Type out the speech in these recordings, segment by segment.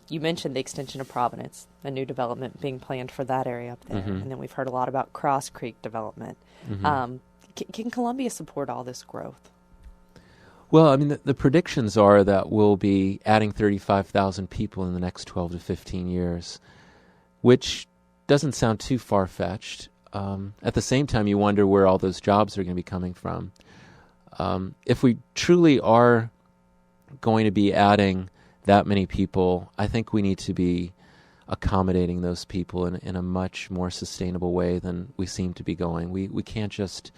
You mentioned the extension of Providence, a new development being planned for that area up there. And then we've heard a lot about Cross Creek development. Can Columbia support all this growth? Well, I mean, the predictions are that we'll be adding 35,000 people in the next 12 to 15 years, which doesn't sound too far-fetched. At the same time, you wonder where all those jobs are going to be coming from. If we truly are going to be adding that many people, I think we need to be accommodating those people in a much more sustainable way than we seem to be going. We can't just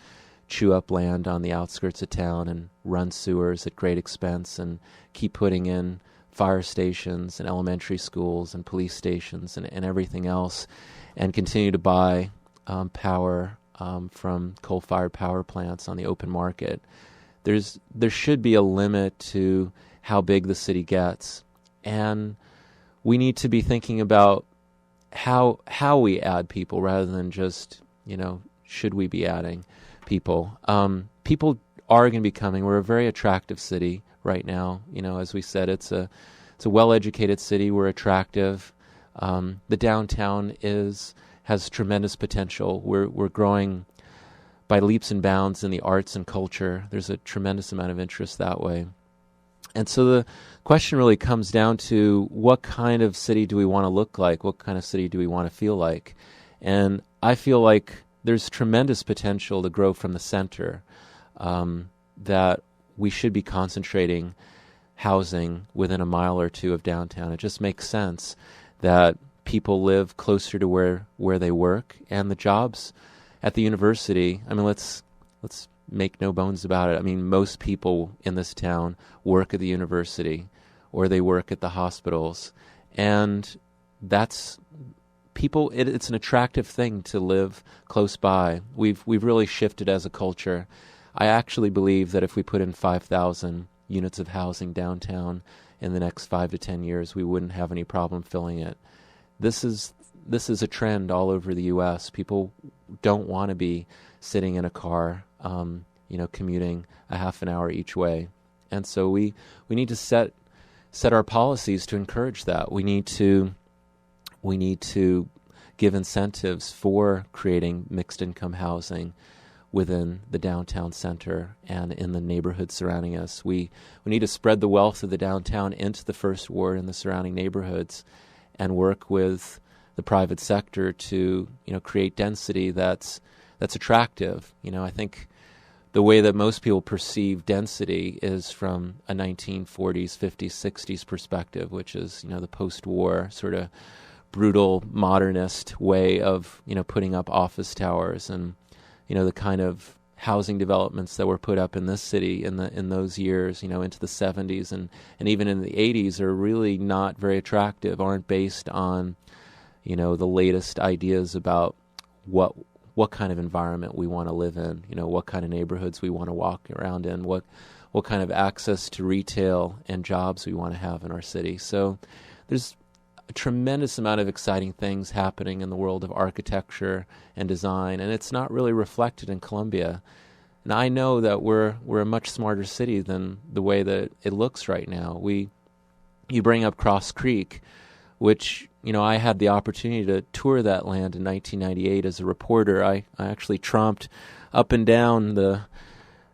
chew up land on the outskirts of town and run sewers at great expense and keep putting in fire stations and elementary schools and police stations and everything else and continue to buy power from coal-fired power plants on the open market. There should be a limit to how big the city gets, and we need to be thinking about how we add people rather than just, should we be adding people. People are going to be coming. We're a very attractive city right now. As we said, it's a well-educated city. We're attractive. The downtown has tremendous potential. We're growing by leaps and bounds in the arts and culture. There's a tremendous amount of interest that way. And so the question really comes down to what kind of city do we want to look like? What kind of city do we want to feel like? And I feel like there's tremendous potential to grow from the center, that we should be concentrating housing within a mile or two of downtown. It just makes sense that people live closer to where they work, and the jobs at the university, I mean, let's make no bones about it. I mean, most people in this town work at the university or they work at the hospitals, and that's people. It's an attractive thing to live close by. We've really shifted as a culture. I actually believe that if we put in 5,000 units of housing downtown in the next 5 to 10 years, we wouldn't have any problem filling it. This is a trend all over the U.S. People don't want to be sitting in a car, commuting a half an hour each way, and so we need to set our policies to encourage that. We need to give incentives for creating mixed income housing within the downtown center and in the neighborhoods surrounding us. We need to spread the wealth of the downtown into the first ward and the surrounding neighborhoods, and work with the private sector to create density that's attractive. I think the way that most people perceive density is from a 1940s, 50s, 60s perspective, which is the post-war sort of brutal modernist way of putting up office towers, and the kind of housing developments that were put up in this city in those years, into the 70s and even in the 80s are really not very attractive, aren't based on the latest ideas about what kind of environment we want to live in, what kind of neighborhoods we want to walk around in, what kind of access to retail and jobs we want to have in our city. So there's a tremendous amount of exciting things happening in the world of architecture and design, and it's not really reflected in Columbia. And I know that we're a much smarter city than the way that it looks right now. You bring up Cross Creek, which I had the opportunity to tour that land in 1998 as a reporter. I actually tromped up and down the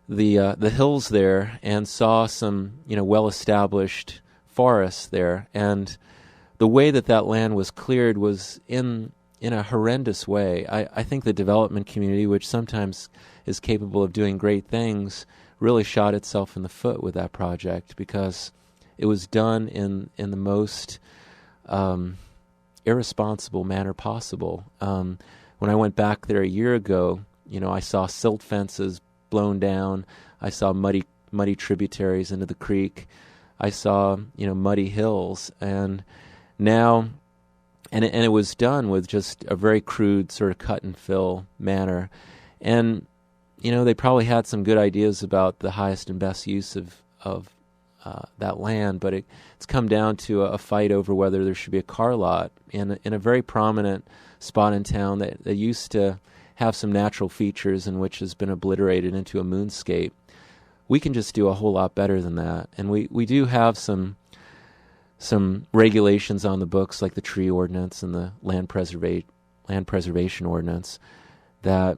hills there and saw some well-established forests there, and the way that land was cleared was in a horrendous way. I think the development community, which sometimes is capable of doing great things, really shot itself in the foot with that project, because it was done in the most irresponsible manner possible. When I went back there a year ago, I saw silt fences blown down. I saw muddy tributaries into the creek. I saw muddy hills, and now, and it was done with just a very crude sort of cut and fill manner. And, they probably had some good ideas about the highest and best use of that land, but it's come down to a fight over whether there should be a car lot in a very prominent spot in town that used to have some natural features and which has been obliterated into a moonscape. We can just do a whole lot better than that. And we do have some some regulations on the books, like the tree ordinance and the land preservation ordinance, that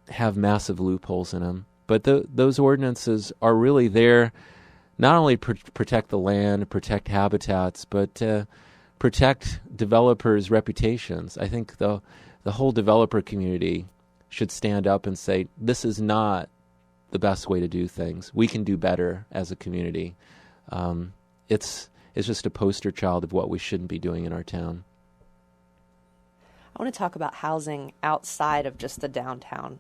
have massive loopholes in them. But those ordinances are really there not only to protect the land, protect habitats, but to protect developers' reputations. I think the whole developer community should stand up and say, this is not the best way to do things. We can do better as a community. It's just a poster child of what we shouldn't be doing in our town. I want to talk about housing outside of just the downtown